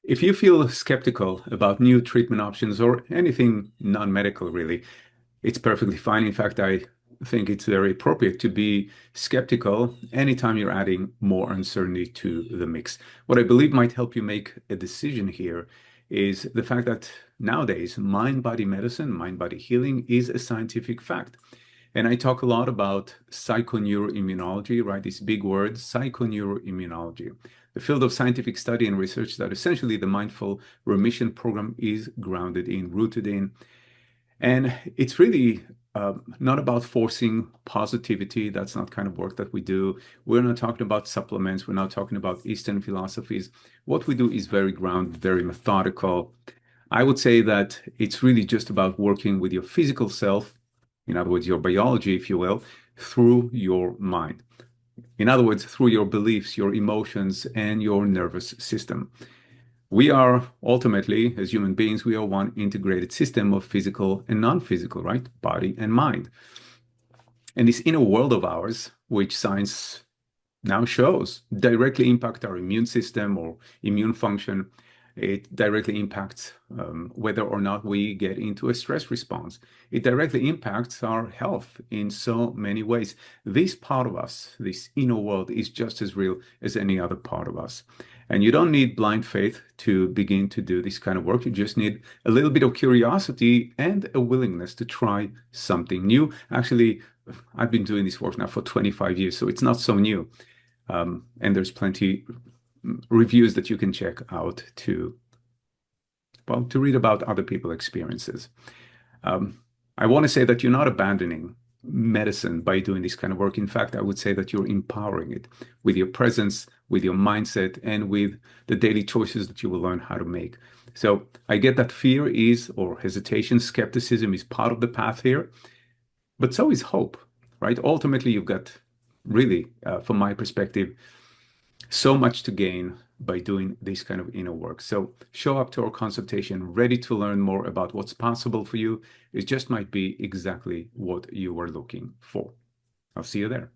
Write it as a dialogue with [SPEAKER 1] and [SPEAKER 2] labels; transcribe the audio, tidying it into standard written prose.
[SPEAKER 1] If you feel skeptical about new treatment options or anything non-medical, really, it's perfectly fine. In fact, I think it's very appropriate to be skeptical anytime you're adding more uncertainty to the mix. What I believe might help you make a decision here is the fact that nowadays, mind-body medicine, mind-body healing is a scientific fact. And I talk a lot about psychoneuroimmunology, right? This big word, psychoneuroimmunology, the field of scientific study and research that essentially the mindful remission program is grounded in, rooted in. And it's really not about forcing positivity. That's not kind of work that we do. We're not talking about supplements. We're not talking about Eastern philosophies. What we do is very grounded, very methodical. I would say that it's really just about working with your physical self, in other words, your biology, if you will, through your mind. In other words, through your beliefs, your emotions, and your nervous system. We are ultimately, as human beings, we are one integrated system of physical and non-physical, right? Body and mind. And this inner world of ours, which science now shows directly impact our immune system or immune function. It directly impacts whether or not we get into a stress response. It directly impacts our health in so many ways. This part of us, this inner world, is just as real as any other part of us. And you don't need blind faith to begin to do this kind of work. You just need a little bit of curiosity and a willingness to try something new. Actually, I've been doing this work now for 25 years, so it's not so new. And there's plenty reviews that you can check out to, well, to read about other people's experiences. I want to say that you're not abandoning medicine by doing this kind of work. In fact, I would say that you're empowering it with your presence, with your mindset, and with the daily choices that you will learn how to make. So I get that fear is, or hesitation, skepticism is part of the path here, but so is hope, right? Ultimately, you've got really, from my perspective, so much to gain by doing this kind of inner work. So show up to our consultation ready to learn more about what's possible for you. It just might be exactly what you were looking for. I'll see you there.